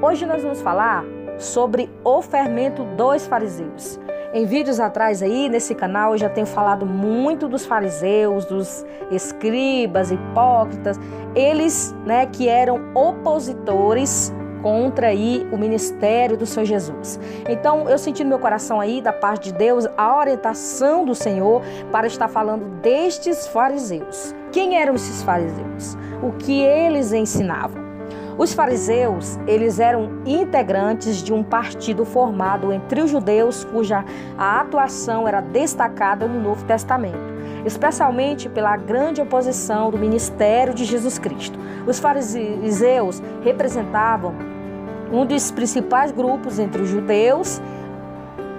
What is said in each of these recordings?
Hoje nós vamos falar sobre o fermento dos fariseus. Em vídeos atrás aí, nesse canal, eu já tenho falado muito dos fariseus, dos escribas, hipócritas, eles, que eram opositores contra aí o ministério do Senhor Jesus. Então, eu senti no meu coração aí, da parte de Deus, a orientação do Senhor para estar falando destes fariseus. Quem eram esses fariseus? O que eles ensinavam? Os fariseus, eles eram integrantes de um partido formado entre os judeus, cuja a atuação era destacada no Novo Testamento, especialmente pela grande oposição do ministério de Jesus Cristo. Os fariseus representavam um dos principais grupos entre os judeus,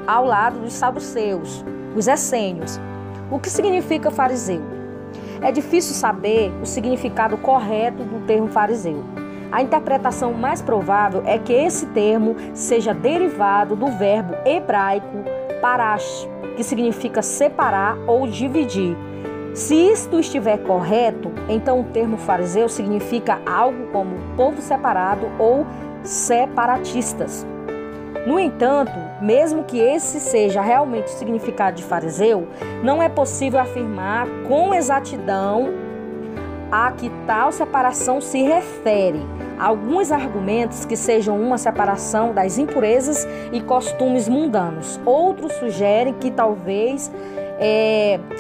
ao lado dos saduceus, os essênios. O que significa fariseu? É difícil saber o significado correto do termo fariseu. A interpretação mais provável é que esse termo seja derivado do verbo hebraico parash, que significa separar ou dividir. Se isto estiver correto, então o termo fariseu significa algo como povo separado ou separatistas. No entanto, mesmo que esse seja realmente o significado de fariseu, não é possível afirmar com exatidão a que tal separação se refere. Alguns argumentos que sejam uma separação das impurezas e costumes mundanos. Outros sugerem que talvez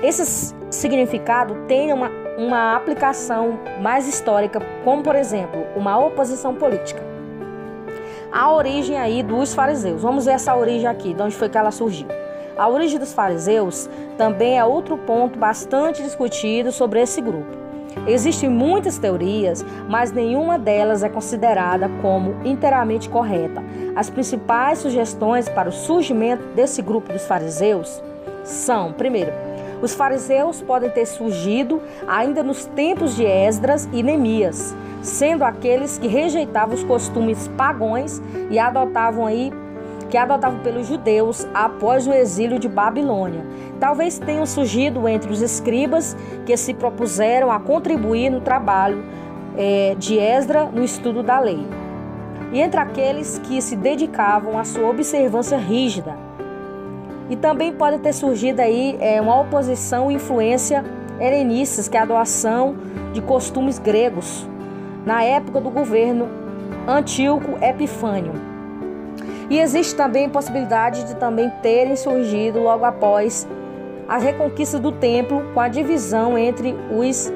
esse significado tenha uma aplicação mais histórica, como por exemplo, uma oposição política. A origem aí dos fariseus. Vamos ver essa origem aqui, de onde foi que ela surgiu. A origem dos fariseus também é outro ponto bastante discutido sobre esse grupo. Existem muitas teorias, mas nenhuma delas é considerada como inteiramente correta. As principais sugestões para o surgimento desse grupo dos fariseus são, primeiro, os fariseus podem ter surgido ainda nos tempos de Esdras e Neemias, sendo aqueles que rejeitavam os costumes pagãos e adotavam pelos judeus após o exílio de Babilônia. Talvez tenham surgido entre os escribas que se propuseram a contribuir no trabalho de Esdras no estudo da lei, e entre aqueles que se dedicavam à sua observância rígida. E também pode ter surgido aí uma oposição e influência helenistas, que é a adoção de costumes gregos, na época do governo Antíoco Epifânio. E existe também a possibilidade de também terem surgido logo após a reconquista do templo, com a divisão entre os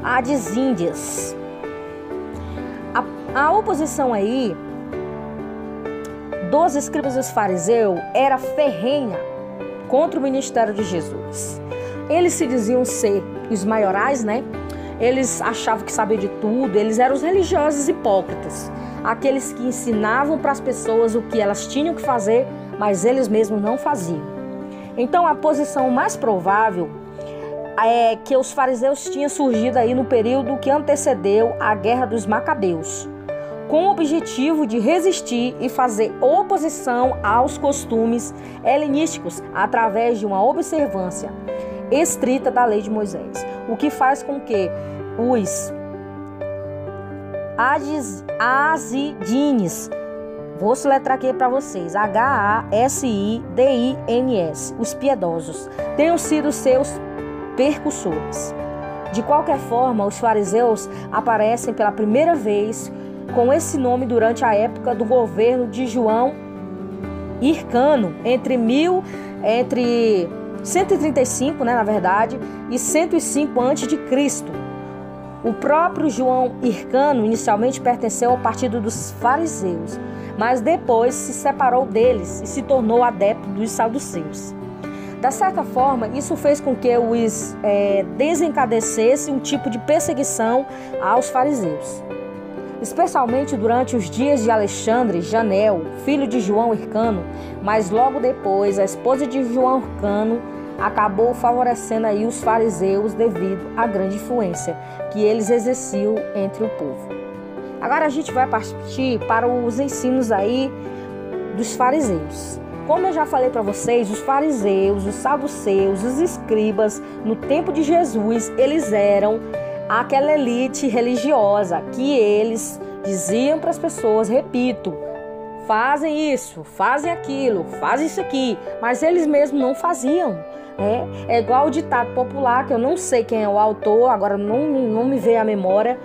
adizíndias. A oposição aí dos escribas e dos fariseus era ferrenha contra o ministério de Jesus. Eles se diziam ser os maiorais, Eles achavam que sabiam de tudo, eles eram os religiosos hipócritas. Aqueles que ensinavam para as pessoas o que elas tinham que fazer, mas eles mesmos não faziam. Então, a posição mais provável é que os fariseus tinham surgido aí no período que antecedeu a Guerra dos Macabeus, com o objetivo de resistir e fazer oposição aos costumes helenísticos através de uma observância estrita da lei de Moisés, o que faz com que os Asidines, vou soletrar aqui para vocês, Hasidins, os piedosos, tenham sido seus percussores. De qualquer forma, os fariseus aparecem pela primeira vez com esse nome durante a época do governo de João Hircano, entre 135, e 105 a.C. O próprio João Hircano inicialmente pertenceu ao partido dos fariseus, mas depois se separou deles e se tornou adepto dos saduceus. Da certa forma, isso fez com que os desencadeasse um tipo de perseguição aos fariseus, especialmente durante os dias de Alexandre Janel, filho de João Hircano, mas logo depois a esposa de João Hircano acabou favorecendo aí os fariseus devido à grande influência que eles exerciam entre o povo. Agora a gente vai partir para os ensinos aí dos fariseus. Como eu já falei para vocês, os fariseus, os saduceus, os escribas, no tempo de Jesus, eles eram aquela elite religiosa que eles diziam para as pessoas, repito, fazem isso, fazem aquilo, fazem isso aqui, mas eles mesmos não faziam. É igual o ditado popular, que eu não sei quem é o autor, agora não me veio à memória.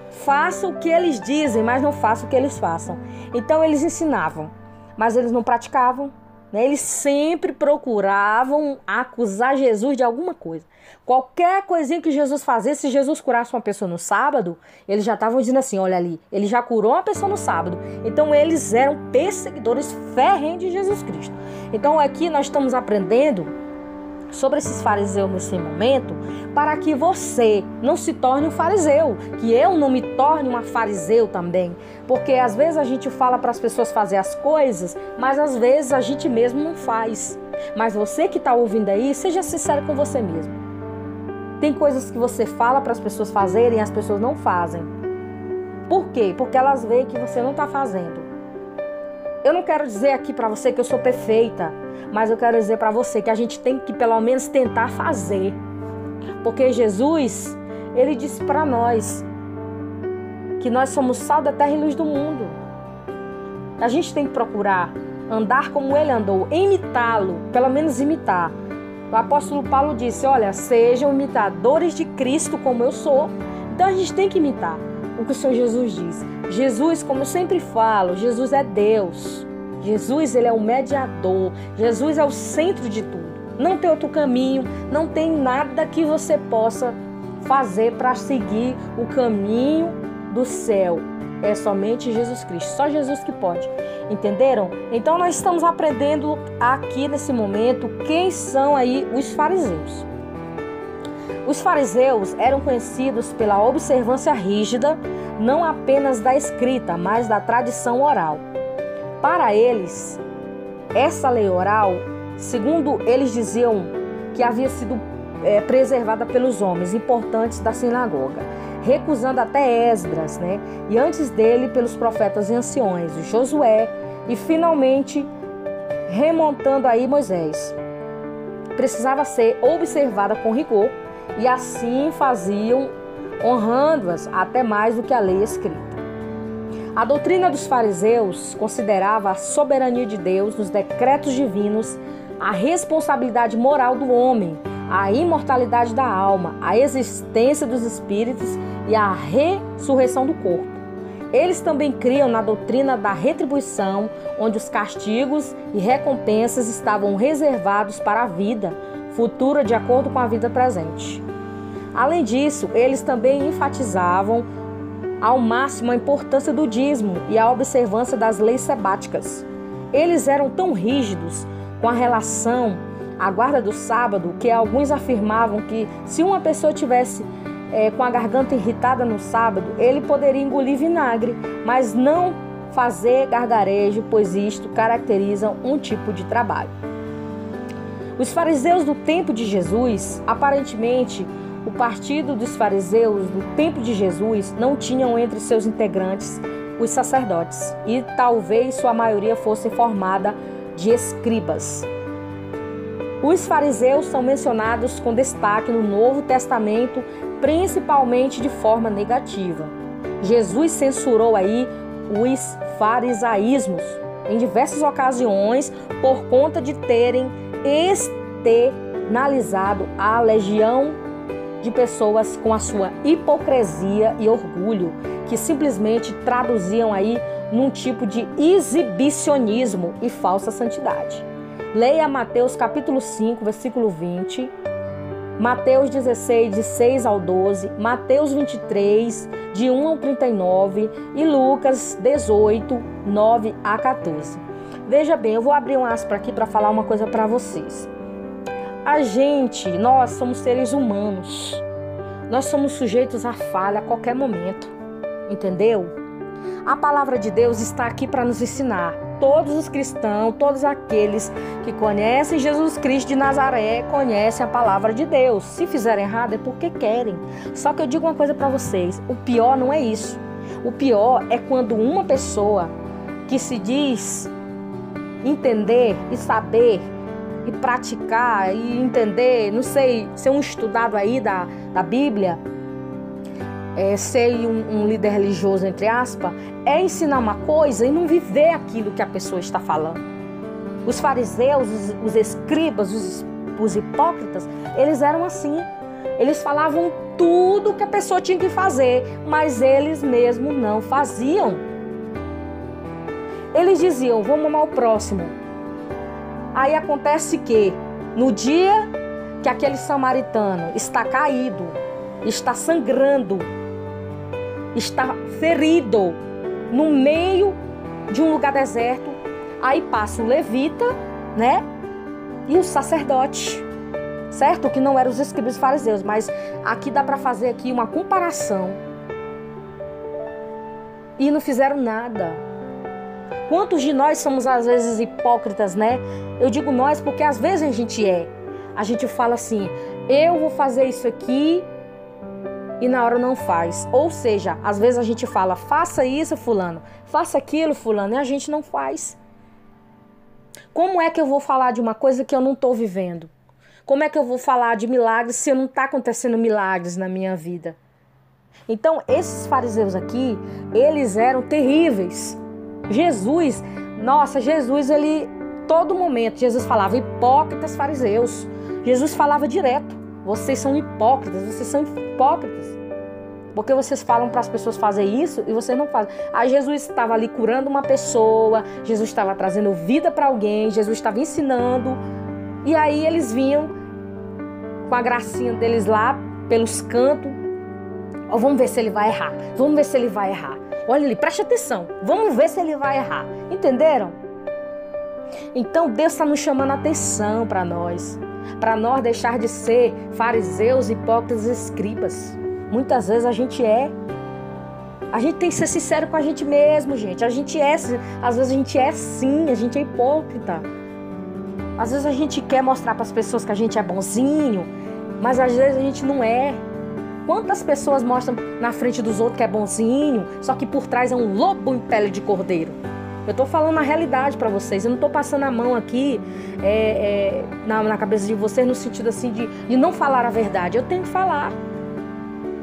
Faça o que eles dizem, mas não faça o que eles façam. Então eles ensinavam, mas eles não praticavam. Eles sempre procuravam acusar Jesus de alguma coisa. Qualquer coisinha que Jesus fazia, se Jesus curasse uma pessoa no sábado, eles já estavam dizendo assim, olha ali, ele já curou uma pessoa no sábado. Então eles eram perseguidores ferrenhos de Jesus Cristo. Então aqui nós estamos aprendendo sobre esses fariseus nesse momento, para que você não se torne um fariseu, que eu não me torne uma fariseu também, porque às vezes a gente fala para as pessoas fazer as coisas, mas às vezes a gente mesmo não faz. Mas você que está ouvindo aí, seja sincero com você mesmo. Tem coisas que você fala para as pessoas fazerem e as pessoas não fazem. Por quê? Porque elas veem que você não está fazendo. Eu não quero dizer aqui para você que eu sou perfeita, mas eu quero dizer para você que a gente tem que pelo menos tentar fazer. Porque Jesus, ele disse para nós que nós somos sal da terra e luz do mundo. A gente tem que procurar andar como ele andou, imitá-lo, pelo menos imitar. O apóstolo Paulo disse, olha, sejam imitadores de Cristo como eu sou. Então a gente tem que imitar o que o Senhor Jesus diz. Jesus, como eu sempre falo, Jesus é Deus. Jesus, ele é o mediador. Jesus é o centro de tudo. Não tem outro caminho, não tem nada que você possa fazer para seguir o caminho do céu. É somente Jesus Cristo, só Jesus que pode. Entenderam? Então nós estamos aprendendo aqui nesse momento quem são aí os fariseus. Os fariseus eram conhecidos pela observância rígida, não apenas da escrita, mas da tradição oral. Para eles, essa lei oral, segundo eles diziam, que havia sido preservada pelos homens importantes da sinagoga, recusando até Esdras, e antes dele pelos profetas e anciões, Josué, e finalmente remontando aí Moisés. Precisava ser observada com rigor, e assim faziam, honrando-as até mais do que a lei escrita. A doutrina dos fariseus considerava a soberania de Deus nos decretos divinos, a responsabilidade moral do homem, a imortalidade da alma, a existência dos espíritos e a ressurreição do corpo. Eles também criam na doutrina da retribuição, onde os castigos e recompensas estavam reservados para a vida futura de acordo com a vida presente. Além disso, eles também enfatizavam ao máximo a importância do dízimo e a observância das leis sabáticas. Eles eram tão rígidos com a relação à guarda do sábado que alguns afirmavam que se uma pessoa tivesse com a garganta irritada no sábado, ele poderia engolir vinagre, mas não fazer gargarejo, pois isto caracteriza um tipo de trabalho. Os fariseus do tempo de Jesus, aparentemente, o partido dos fariseus do tempo de Jesus não tinham entre seus integrantes os sacerdotes e talvez sua maioria fosse formada de escribas. Os fariseus são mencionados com destaque no Novo Testamento, principalmente de forma negativa. Jesus censurou aí os farisaísmos em diversas ocasiões por conta de terem externalizado a legião de pessoas com a sua hipocrisia e orgulho, que simplesmente traduziam aí num tipo de exibicionismo e falsa santidade. Leia Mateus capítulo 5, versículo 20, Mateus 16, de 6 ao 12, Mateus 23, de 1 ao 39 e Lucas 18, 9 a 14. Veja bem, eu vou abrir um aspas aqui para falar uma coisa para vocês. Nós somos seres humanos. Nós somos sujeitos à falha a qualquer momento. Entendeu? A palavra de Deus está aqui para nos ensinar. Todos os cristãos, todos aqueles que conhecem Jesus Cristo de Nazaré, conhecem a palavra de Deus. Se fizerem errado é porque querem. Só que eu digo uma coisa para vocês. O pior não é isso. O pior é quando uma pessoa que se diz entender e saber e praticar e entender, não sei, ser um estudado aí da Bíblia, ser um líder religioso, entre aspas, é ensinar uma coisa e não viver aquilo que a pessoa está falando. Os fariseus, os escribas, os hipócritas, eles eram assim. Eles falavam tudo que a pessoa tinha que fazer, mas eles mesmos não faziam. Eles diziam, vamos amar o próximo. Aí acontece que, no dia que aquele samaritano está caído, está sangrando, está ferido, no meio de um lugar deserto, aí passa o levita, né? E o sacerdote, certo? Que não eram os escribas e fariseus, mas aqui dá para fazer aqui uma comparação. E não fizeram nada. Quantos de nós somos às vezes hipócritas, né? Eu digo nós porque às vezes a gente é. A gente fala assim, eu vou fazer isso aqui e na hora não faz. Ou seja, às vezes a gente fala, faça isso, fulano, faça aquilo, fulano, e a gente não faz. Como é que eu vou falar de uma coisa que eu não estou vivendo? Como é que eu vou falar de milagres se não está acontecendo milagres na minha vida? Então, esses fariseus aqui, eles eram terríveis. Jesus, ele, todo momento, Jesus falava, hipócritas fariseus. Jesus falava direto, vocês são hipócritas, porque vocês falam para as pessoas fazer isso e vocês não fazem. Aí Jesus estava ali curando uma pessoa, Jesus estava trazendo vida para alguém, Jesus estava ensinando. E aí eles vinham com a gracinha deles lá, pelos cantos. Oh, vamos ver se ele vai errar, Olha ali, preste atenção, vamos ver se ele vai errar. Entenderam? Então Deus está nos chamando a atenção para nós deixar de ser fariseus, hipócritas e escribas. Muitas vezes a gente é. A gente tem que ser sincero com a gente mesmo, gente. Às vezes a gente é sim, a gente é hipócrita. Às vezes a gente quer mostrar para as pessoas que a gente é bonzinho, mas às vezes a gente não é. Quantas pessoas mostram na frente dos outros que é bonzinho, só que por trás é um lobo em pele de cordeiro? Eu estou falando a realidade para vocês. Eu não estou passando a mão aqui na cabeça de vocês no sentido assim de não falar a verdade. Eu tenho que falar.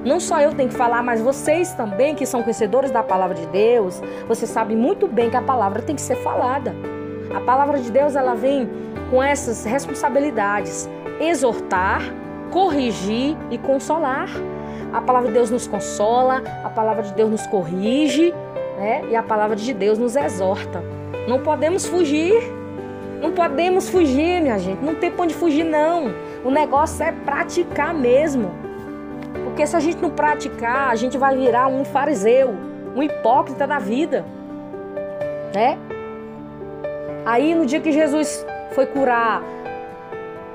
Não só eu tenho que falar, mas vocês também, que são conhecedores da palavra de Deus, vocês sabem muito bem que a palavra tem que ser falada. A palavra de Deus, ela vem com essas responsabilidades: exortar, corrigir e consolar. A palavra de Deus nos consola, a palavra de Deus nos corrige, né? E a palavra de Deus nos exorta. Não podemos fugir. Não podemos fugir, minha gente. Não tem pra onde fugir, não. O negócio é praticar mesmo. Porque se a gente não praticar, a gente vai virar um fariseu, um hipócrita da vida, né? Aí no dia que Jesus foi curar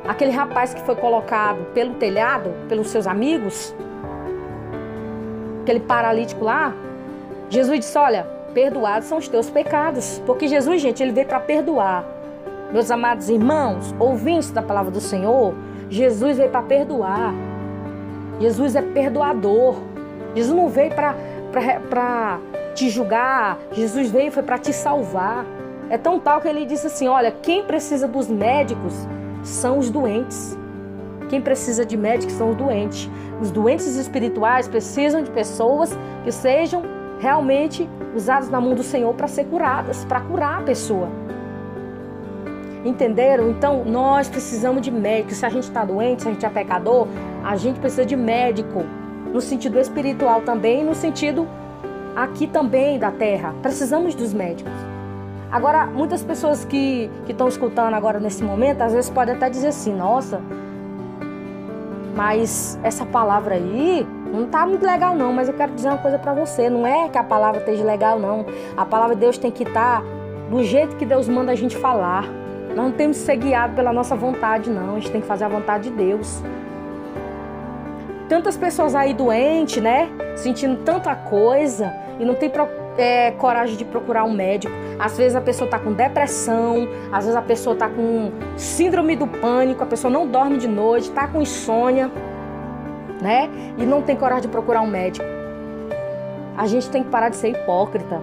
aquele rapaz que foi colocado pelo telhado, pelos seus amigos, aquele paralítico lá, Jesus disse, olha, perdoados são os teus pecados. Porque Jesus, gente, ele veio para perdoar. Meus amados irmãos, ouvintes da palavra do Senhor, Jesus veio para perdoar. Jesus é perdoador. Jesus não veio para te julgar. Jesus veio foi para te salvar. É tão tal que ele disse assim, olha, quem precisa dos médicos são os doentes. Quem precisa de médicos são os doentes. Os doentes espirituais precisam de pessoas que sejam realmente usadas na mão do Senhor para ser curadas, para curar a pessoa. Entenderam? Então, nós precisamos de médicos. Se a gente está doente, se a gente é pecador, a gente precisa de médico. No sentido espiritual também, no sentido aqui também da terra. Precisamos dos médicos. Agora, muitas pessoas que estão escutando agora nesse momento, às vezes podem até dizer assim, nossa, mas essa palavra aí não está muito legal não, mas eu quero dizer uma coisa para você, não é que a palavra esteja legal não. A palavra de Deus tem que estar do jeito que Deus manda a gente falar. Nós não temos que ser guiados pela nossa vontade, não. A gente tem que fazer a vontade de Deus. Tantas pessoas aí doentes, né? Sentindo tanta coisa e não tem coragem de procurar um médico. Às vezes a pessoa está com depressão, às vezes a pessoa está com síndrome do pânico, a pessoa não dorme de noite, está com insônia, né? E não tem coragem de procurar um médico. A gente tem que parar de ser hipócrita.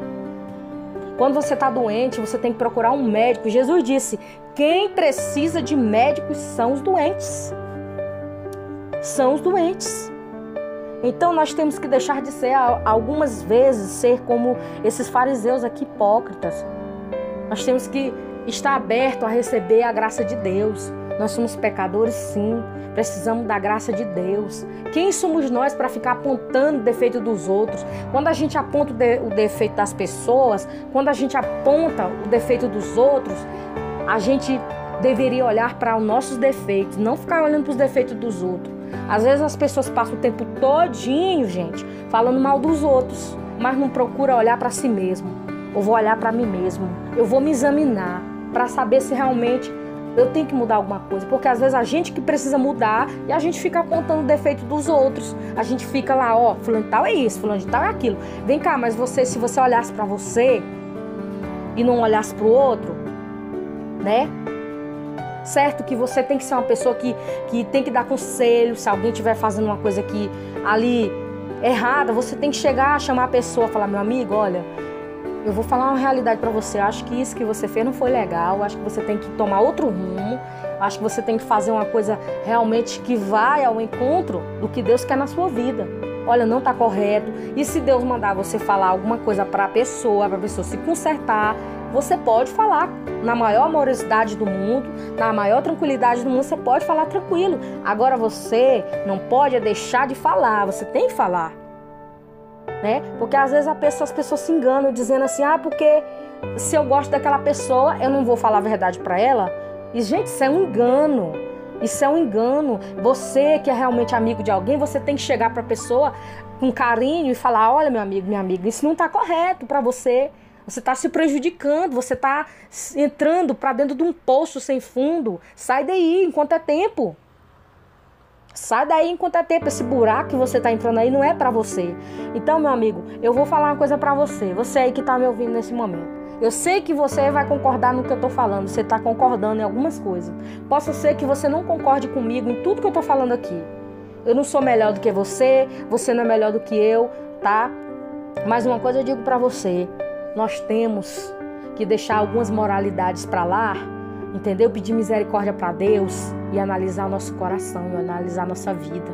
Quando você está doente, você tem que procurar um médico. Jesus disse, quem precisa de médicos são os doentes. São os doentes. Então nós temos que deixar de ser, algumas vezes, ser como esses fariseus aqui hipócritas. Nós temos que estar aberto a receber a graça de Deus. Nós somos pecadores, sim. Precisamos da graça de Deus. Quem somos nós para ficar apontando o defeito dos outros? Quando a gente aponta o defeito das pessoas, quando a gente aponta o defeito dos outros, a gente deveria olhar para os nossos defeitos, não ficar olhando para os defeitos dos outros. Às vezes as pessoas passam o tempo todinho, gente, falando mal dos outros, mas não procura olhar para si mesmo. Eu vou olhar para mim mesmo, eu vou me examinar para saber se realmente eu tenho que mudar alguma coisa, porque às vezes a gente que precisa mudar e a gente fica apontando o defeito dos outros. A gente fica lá, ó, fulano de tal é isso, fulano de tal é aquilo. Vem cá, mas se você olhasse para você e não olhasse para o outro, né? Certo que você tem que ser uma pessoa que tem que dar conselho. Se alguém estiver fazendo uma coisa que ali errada, você tem que chegar, chamar a pessoa, falar: meu amigo, olha, eu vou falar uma realidade para você. Acho que isso que você fez não foi legal. Acho que você tem que tomar outro rumo. Acho que você tem que fazer uma coisa realmente que vai ao encontro do que Deus quer na sua vida. Olha, não está correto. E se Deus mandar você falar alguma coisa para a pessoa se consertar, você pode falar na maior amorosidade do mundo, na maior tranquilidade do mundo, você pode falar tranquilo. Agora você não pode deixar de falar, você tem que falar. Né? Porque às vezes as pessoas se enganam dizendo assim: porque se eu gosto daquela pessoa, eu não vou falar a verdade para ela. E gente, isso é um engano. Isso é um engano. Você que é realmente amigo de alguém, você tem que chegar para a pessoa com carinho e falar: olha, meu amigo, minha amiga, isso não está correto para você. Você está se prejudicando, você está entrando para dentro de um poço sem fundo. Sai daí enquanto é tempo. Sai daí enquanto é tempo. Esse buraco que você está entrando aí não é para você. Então, meu amigo, eu vou falar uma coisa para você. Você aí que está me ouvindo nesse momento. Eu sei que você vai concordar no que eu estou falando. Você está concordando em algumas coisas. Possa ser que você não concorde comigo em tudo que eu estou falando aqui. Eu não sou melhor do que você. Você não é melhor do que eu, tá? Mas uma coisa eu digo para você. Nós temos que deixar algumas moralidades para lá, entendeu? Pedir misericórdia para Deus e analisar o nosso coração e analisar a nossa vida.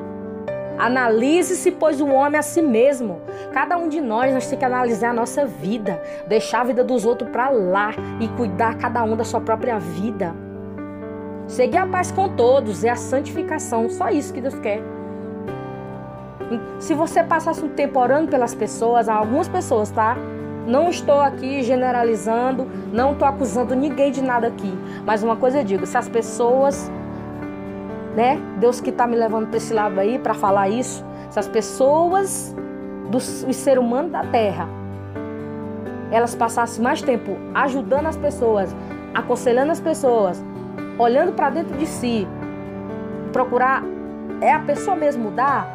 Analise-se, pois, o homem a si mesmo. Cada um de nós temos que analisar a nossa vida, deixar a vida dos outros para lá e cuidar cada um da sua própria vida. Seguir a paz com todos é a santificação, só isso que Deus quer. Se você passasse um tempo orando pelas pessoas, algumas pessoas, tá? Não estou aqui generalizando, não estou acusando ninguém de nada aqui. Mas uma coisa eu digo, se as pessoas, né, Deus que está me levando para esse lado aí, para falar isso, se as pessoas, os seres humanos da Terra, elas passassem mais tempo ajudando as pessoas, aconselhando as pessoas, olhando para dentro de si, procurar a pessoa mesmo mudar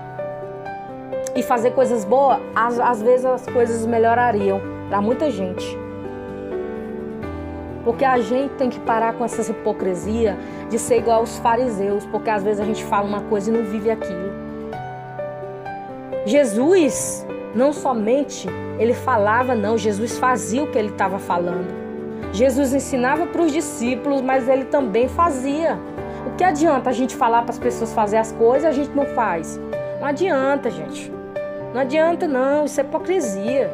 e fazer coisas boas, às vezes as coisas melhorariam para muita gente. Porque a gente tem que parar com essa hipocrisia de ser igual aos fariseus, porque às vezes a gente fala uma coisa e não vive aquilo. Jesus, não somente ele falava, não, Jesus fazia o que ele estava falando. Jesus ensinava para os discípulos, mas ele também fazia. O que adianta a gente falar para as pessoas fazer as coisas e a gente não faz? Não adianta, gente. Não adianta não, isso é hipocrisia.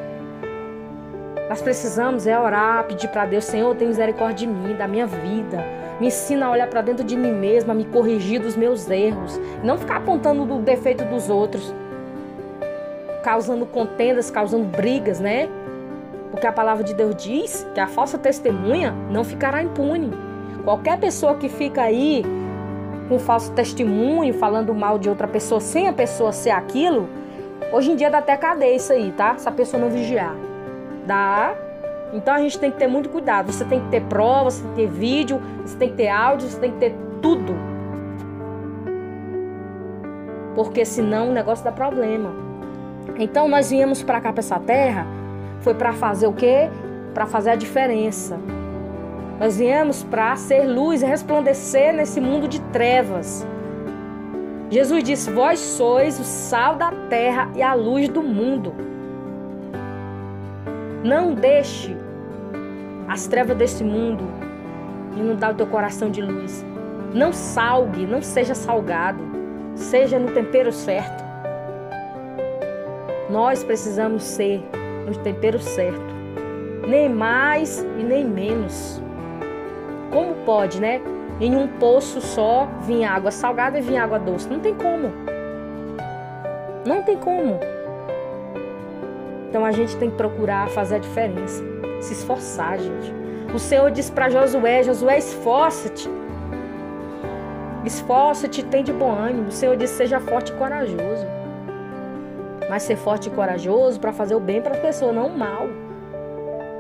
Nós precisamos orar, pedir para Deus: Senhor, tem misericórdia de mim, da minha vida. Me ensina a olhar para dentro de mim mesma, a me corrigir dos meus erros. Não ficar apontando o defeito dos outros, causando contendas, causando brigas, né? Porque a palavra de Deus diz que a falsa testemunha não ficará impune. Qualquer pessoa que fica aí com falso testemunho, falando mal de outra pessoa, sem a pessoa ser aquilo, hoje em dia dá até cadeia isso aí, tá? Se a pessoa não vigiar. Dá. Então a gente tem que ter muito cuidado. Você tem que ter prova, você tem que ter vídeo, você tem que ter áudio, você tem que ter tudo. Porque senão o negócio dá problema. Então nós viemos para cá, para essa terra, foi para fazer o quê? Para fazer a diferença. Nós viemos para ser luz e resplandecer nesse mundo de trevas. Jesus disse: vós sois o sal da terra e a luz do mundo. Não deixe as trevas desse mundo inundar o teu coração de luz. Não salgue, não seja salgado. Seja no tempero certo. Nós precisamos ser no tempero certo, nem mais e nem menos. Como pode, né? Em um poço só vir água salgada e vir água doce? Não tem como. Não tem como. Então a gente tem que procurar fazer a diferença, se esforçar, gente. O Senhor disse para Josué: Josué, esforça-te. Esforça-te, tem de bom ânimo. O Senhor disse: seja forte e corajoso. Mas ser forte e corajoso para fazer o bem para a pessoa, não o mal.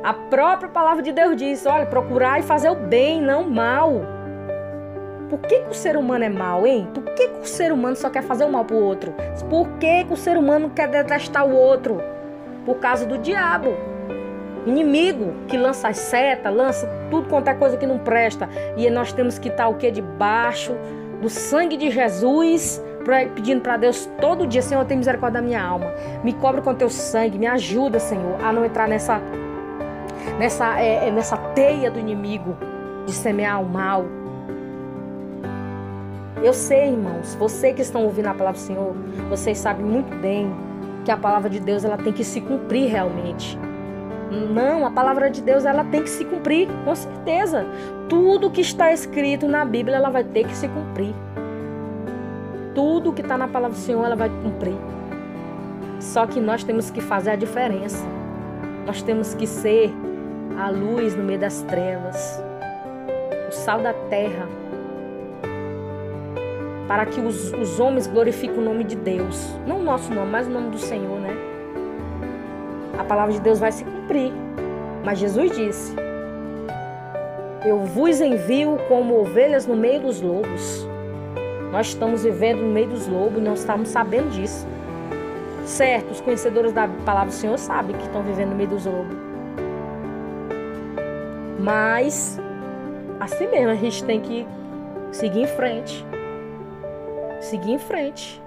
A própria palavra de Deus diz: olha, procurar e fazer o bem, não o mal. Por que o ser humano é mau, hein? Por que o ser humano só quer fazer o mal pro outro? Por que o ser humano quer detestar o outro? Por causa do diabo. Inimigo que lança as setas, lança tudo quanto é coisa que não presta. E nós temos que estar o quê? Debaixo do sangue de Jesus, pedindo para Deus todo dia: Senhor, tem misericórdia da minha alma. Me cobre com teu sangue, me ajuda, Senhor, a não entrar nessa teia do inimigo de semear o mal. Eu sei, irmãos, vocês que estão ouvindo a palavra do Senhor, vocês sabem muito bem que a palavra de Deus ela tem que se cumprir realmente. Não, a palavra de Deus ela tem que se cumprir, com certeza. Tudo que está escrito na Bíblia ela vai ter que se cumprir. Tudo que está na palavra do Senhor ela vai cumprir. Só que nós temos que fazer a diferença. Nós temos que ser a luz no meio das trevas, o sal da terra, para que os homens glorifiquem o nome de Deus. Não o nosso nome, mas o nome do Senhor, né? A palavra de Deus vai se cumprir. Mas Jesus disse: eu vos envio como ovelhas no meio dos lobos. Nós estamos vivendo no meio dos lobos e nós estamos sabendo disso. Certo, os conhecedores da palavra do Senhor sabem que estão vivendo no meio dos lobos. Mas, assim mesmo, a gente tem que seguir em frente. Seguir em frente.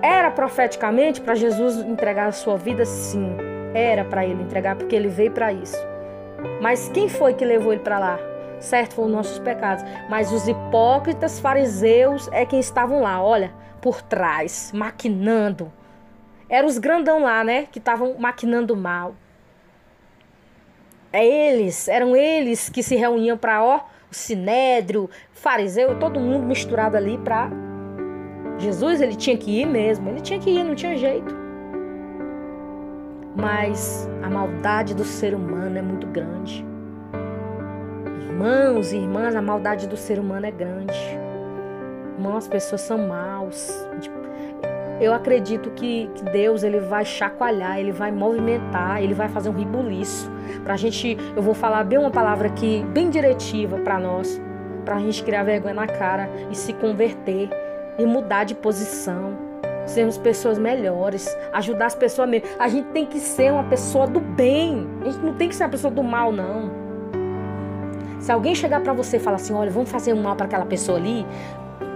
Era profeticamente para Jesus entregar a sua vida? Sim, era para ele entregar, porque ele veio para isso. Mas quem foi que levou ele para lá? Certo, foram nossos pecados. Mas os hipócritas fariseus é quem estavam lá, olha, por trás, maquinando. Eram os grandão lá, né, que estavam maquinando mal. Eram eles que se reuniam para, o sinédrio, fariseu, todo mundo misturado ali para... Jesus, ele tinha que ir mesmo, ele tinha que ir, não tinha jeito. Mas a maldade do ser humano é muito grande. Irmãos e irmãs, a maldade do ser humano é grande. Irmãos, as pessoas são maus. Eu acredito que Deus ele vai chacoalhar, ele vai movimentar, ele vai fazer um rebuliço. Pra gente, eu vou falar bem uma palavra aqui, bem diretiva para nós, pra gente criar vergonha na cara e se converter e mudar de posição, sermos pessoas melhores, ajudar as pessoas mesmo. A gente tem que ser uma pessoa do bem, a gente não tem que ser uma pessoa do mal, não. Se alguém chegar pra você e falar assim: olha, vamos fazer um mal para aquela pessoa ali,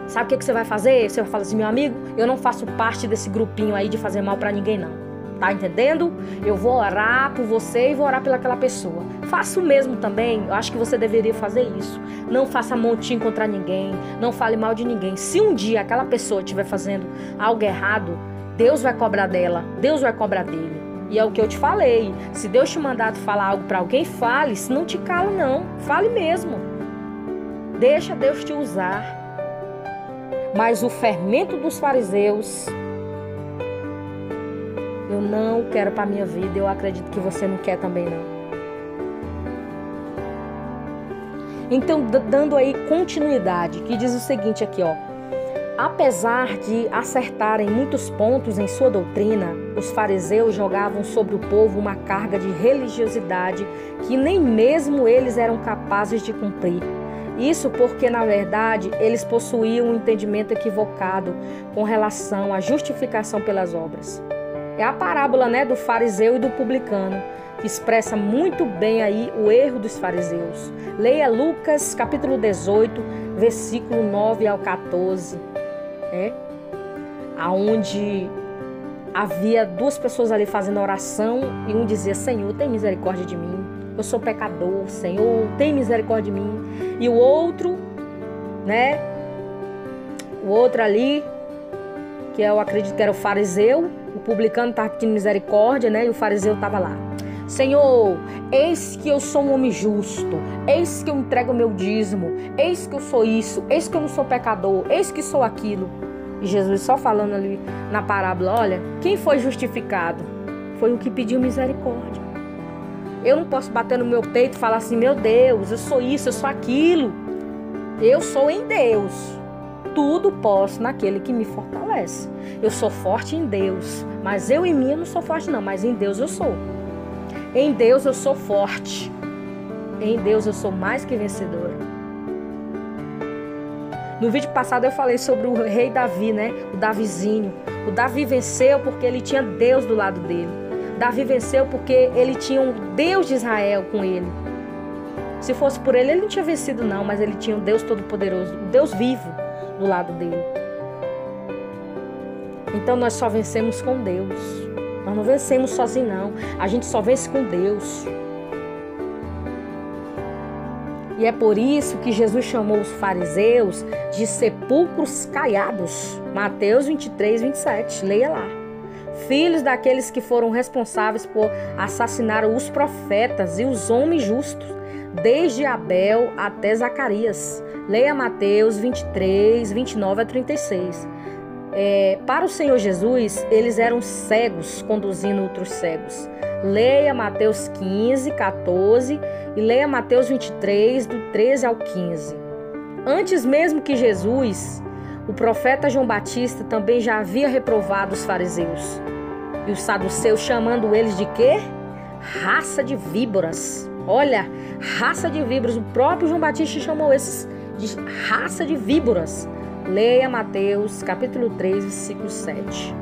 sabe o que você vai fazer? Você vai falar assim: meu amigo, eu não faço parte desse grupinho aí de fazer mal pra ninguém, não. Tá entendendo? Eu vou orar por você e vou orar pelaquela pessoa. Faça o mesmo também. Eu acho que você deveria fazer isso. Não faça montinho contra ninguém. Não fale mal de ninguém. Se um dia aquela pessoa estiver fazendo algo errado, Deus vai cobrar dela. Deus vai cobrar dele. E é o que eu te falei. Se Deus te mandar falar algo pra alguém, fale. Se não te cala, não. Fale mesmo. Deixa Deus te usar. Mas o fermento dos fariseus... eu não quero para minha vida, eu acredito que você não quer também não. Então, dando aí continuidade, que diz o seguinte aqui, ó: apesar de acertarem muitos pontos em sua doutrina, os fariseus jogavam sobre o povo uma carga de religiosidade que nem mesmo eles eram capazes de cumprir. Isso porque, na verdade, eles possuíam um entendimento equivocado com relação à justificação pelas obras. É a parábola, né, do fariseu e do publicano, que expressa muito bem aí o erro dos fariseus. Leia Lucas, capítulo 18, versículo 9 ao 14. Aonde havia duas pessoas ali fazendo oração e um dizia: Senhor, tem misericórdia de mim. Eu sou pecador, Senhor, tem misericórdia de mim. E o outro, né, o outro ali, que eu acredito que era o fariseu, O publicano estava pedindo misericórdia, né? E o fariseu estava lá. Senhor, eis que eu sou um homem justo, eis que eu entrego o meu dízimo, eis que eu sou isso, eis que eu não sou pecador, eis que sou aquilo. E Jesus só falando ali na parábola, olha, quem foi justificado? Foi o que pediu misericórdia. Eu não posso bater no meu peito e falar assim, meu Deus, eu sou isso, eu sou aquilo. Eu sou em Deus. Tudo posso naquele que me fortalece. Eu sou forte em Deus, mas eu em mim eu não sou forte não, mas em Deus eu sou. Em Deus eu sou forte. Em Deus eu sou mais que vencedora. No vídeo passado eu falei sobre o rei Davi, né? O Davizinho. O Davi venceu porque ele tinha Deus do lado dele. Davi venceu porque ele tinha um Deus de Israel com ele. Se fosse por ele, ele não tinha vencido não, mas ele tinha um Deus todo-poderoso, um Deus vivo do lado dele. Então nós só vencemos com Deus. Nós não vencemos sozinhos não. A gente só vence com Deus. E é por isso que Jesus chamou os fariseus de sepulcros caiados. Mateus 23, 27. Leia lá. Filhos daqueles que foram responsáveis por assassinar os profetas e os homens justos, desde Abel até Zacarias. Leia Mateus 23, 29 a 36. Para o Senhor Jesus, eles eram cegos conduzindo outros cegos. Leia Mateus 15, 14 e leia Mateus 23, do 13 ao 15. Antes mesmo que Jesus, o profeta João Batista também já havia reprovado os fariseus e os saduceus, chamando eles de quê? Raça de víboras. Olha, raça de víboras. O próprio João Batista chamou esses de raça de víboras. Leia Mateus capítulo 3, versículo 7.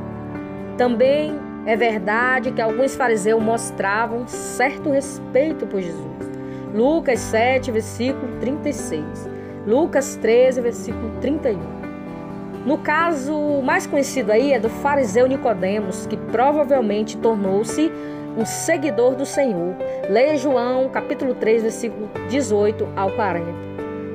Também é verdade que alguns fariseus mostravam certo respeito por Jesus. Lucas 7, versículo 36. Lucas 13, versículo 31. No caso mais conhecido aí é do fariseu Nicodemos, que provavelmente tornou-se um seguidor do Senhor. Leia João capítulo 3, versículo 18 ao 40.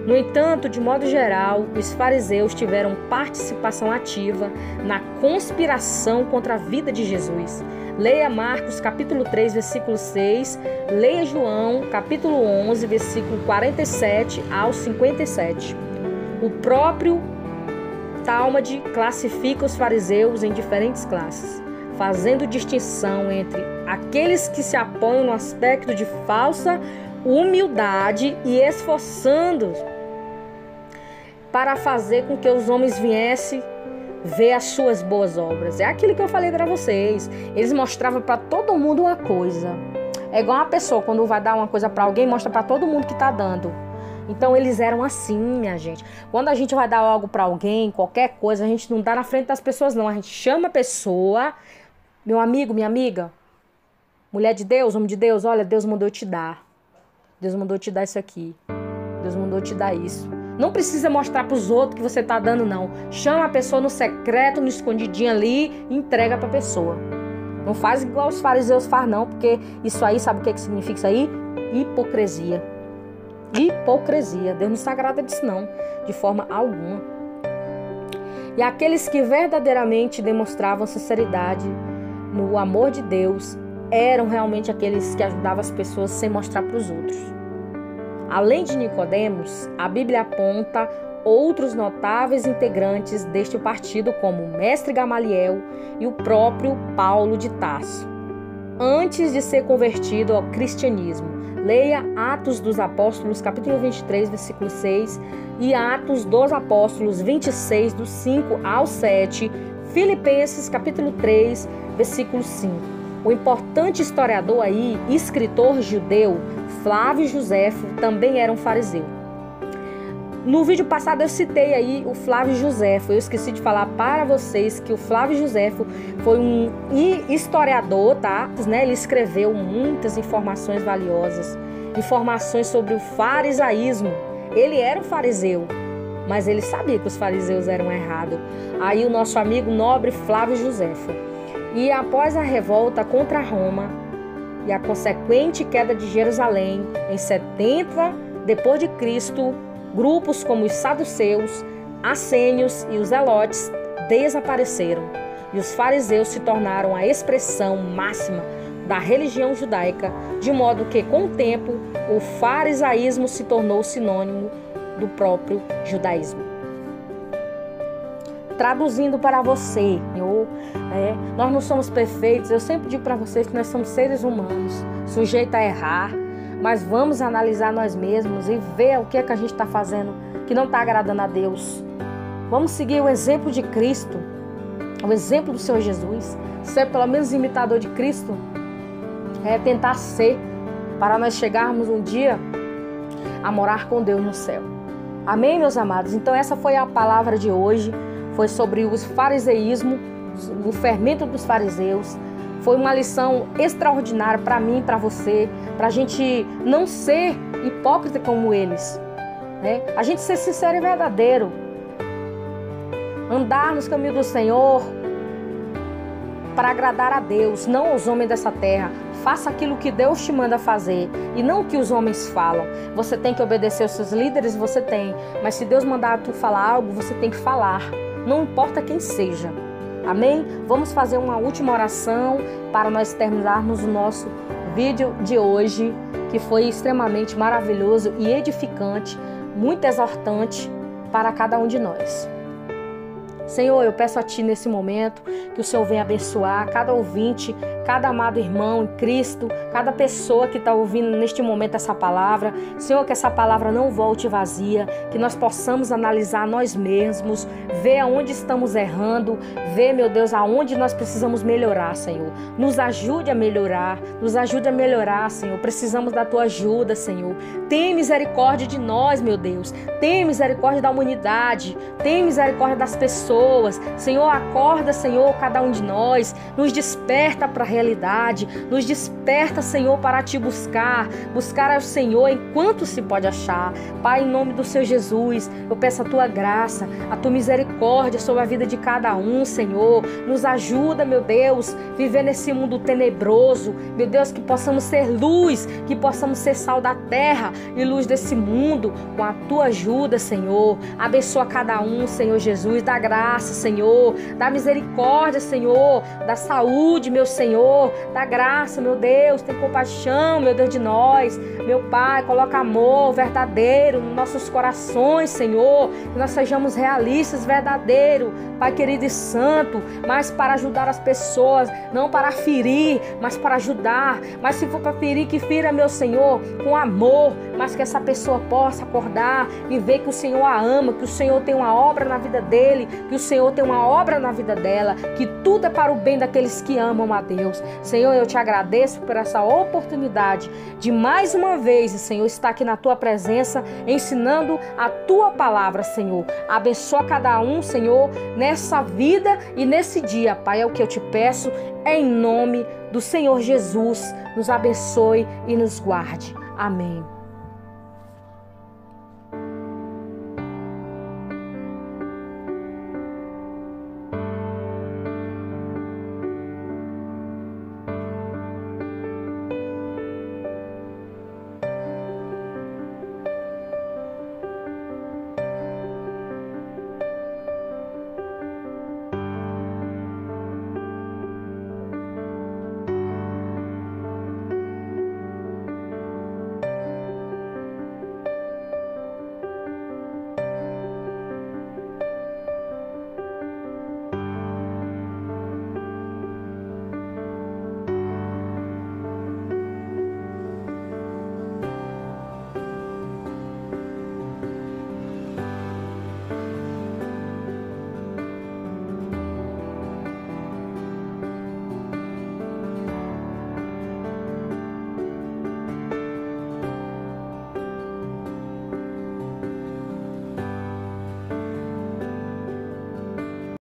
No entanto, de modo geral, os fariseus tiveram participação ativa na conspiração contra a vida de Jesus. Leia Marcos, capítulo 3, versículo 6. Leia João, capítulo 11, versículo 47 ao 57. O próprio Talmud classifica os fariseus em diferentes classes, fazendo distinção entre aqueles que se apoiam no aspecto de falsa humildade e esforçando para fazer com que os homens viessem ver as suas boas obras. É aquilo que eu falei para vocês. Eles mostravam para todo mundo uma coisa. É igual uma pessoa quando vai dar uma coisa para alguém, mostra para todo mundo que tá dando. Então eles eram assim, minha gente. Quando a gente vai dar algo para alguém, qualquer coisa, a gente não dá na frente das pessoas não. A gente chama a pessoa, meu amigo, minha amiga, mulher de Deus, homem de Deus, olha, Deus mandou eu te dar. Deus mandou te dar isso aqui. Deus mandou te dar isso. Não precisa mostrar para os outros que você está dando, não. Chama a pessoa no secreto, no escondidinho ali e entrega para a pessoa. Não faz igual os fariseus fazem, não. Porque isso aí, sabe o que significa isso aí? Hipocrisia. Hipocrisia. Deus não se agrada disso, não. De forma alguma. E aqueles que verdadeiramente demonstravam sinceridade no amor de Deus eram realmente aqueles que ajudavam as pessoas sem mostrar para os outros. Além de Nicodemos, a Bíblia aponta outros notáveis integrantes deste partido, como o mestre Gamaliel e o próprio Paulo de Tarso. Antes de ser convertido ao cristianismo, leia Atos dos Apóstolos, capítulo 23, versículo 6, e Atos dos Apóstolos 26, do 5 ao 7, Filipenses, capítulo 3, versículo 5. O importante historiador aí, escritor judeu, Flávio Joséfo, também era um fariseu. No vídeo passado eu citei aí o Flávio Joséfo. Eu esqueci de falar para vocês que o Flávio Joséfo foi um historiador, tá? Ele escreveu muitas informações valiosas, informações sobre o farisaísmo. Ele era um fariseu, mas ele sabia que os fariseus eram errados. Aí o nosso amigo nobre Flávio Joséfo. E após a revolta contra Roma e a consequente queda de Jerusalém, em 70 depois de Cristo, grupos como os saduceus, assênios e os zelotes desapareceram. e os fariseus se tornaram a expressão máxima da religião judaica, de modo que, com o tempo, o farisaísmo se tornou sinônimo do próprio judaísmo. Traduzindo para você, nós não somos perfeitos. Eu sempre digo para vocês que nós somos seres humanos, sujeitos a errar, mas vamos analisar nós mesmos e ver o que é que a gente está fazendo que não está agradando a Deus. Vamos seguir o exemplo de Cristo, o exemplo do Senhor Jesus, ser pelo menos imitador de Cristo, tentar ser, para nós chegarmos um dia a morar com Deus no céu. Amém, meus amados? Então essa foi a palavra de hoje, foi sobre o fariseísmo, o fermento dos fariseus. Foi uma lição extraordinária para mim e para você, para a gente não ser hipócrita como eles, a gente ser sincero e verdadeiro, andar nos caminhos do Senhor para agradar a Deus, não aos homens dessa terra. Faça aquilo que Deus te manda fazer e não o que os homens falam. Você tem que obedecer aos seus líderes, você tem, mas se Deus mandar tu falar algo, você tem que falar, não importa quem seja. Amém? Vamos fazer uma última oração para nós terminarmos o nosso vídeo de hoje, que foi extremamente maravilhoso e edificante, muito exortante para cada um de nós. Senhor, eu peço a Ti nesse momento que o Senhor venha abençoar cada ouvinte, cada amado irmão em Cristo, cada pessoa que está ouvindo neste momento essa palavra. Senhor, que essa palavra não volte vazia, que nós possamos analisar nós mesmos, ver aonde estamos errando, ver, meu Deus, aonde nós precisamos melhorar, Senhor. Nos ajude a melhorar, Senhor. Precisamos da Tua ajuda, Senhor. Tem misericórdia de nós, meu Deus. Tem misericórdia da humanidade. Tem misericórdia das pessoas. Senhor, acorda, Senhor, cada um de nós. Nos desperta para a realidade. Nos desperta, Senhor, para Te buscar ao Senhor enquanto se pode achar. Pai, em nome do Senhor Jesus, eu peço a Tua graça, a Tua misericórdia sobre a vida de cada um, Senhor. Nos ajuda, meu Deus, viver nesse mundo tenebroso. Meu Deus, que possamos ser luz, que possamos ser sal da terra e luz desse mundo com a Tua ajuda, Senhor. Abençoa cada um, Senhor Jesus, dá graça, Senhor, dá misericórdia, Senhor, dá saúde, meu Senhor, dá graça, meu Deus, tem compaixão, meu Deus, de nós, meu Pai, coloca amor verdadeiro nos nossos corações, Senhor, que nós sejamos realistas, verdadeiros, Pai querido e santo, mas para ajudar as pessoas, não para ferir, mas para ajudar, mas se for para ferir, que fira, meu Senhor, com amor, mas que essa pessoa possa acordar e ver que o Senhor a ama, que o Senhor tem uma obra na vida dele, que o Senhor tem uma obra na vida dela, que tudo é para o bem daqueles que amam a Deus. Senhor, eu te agradeço por essa oportunidade de mais uma vez, Senhor, estar aqui na Tua presença, ensinando a Tua palavra, Senhor. Abençoa cada um, Senhor, nessa vida e nesse dia, Pai, é o que eu te peço, em nome do Senhor Jesus. Nos abençoe e nos guarde. Amém.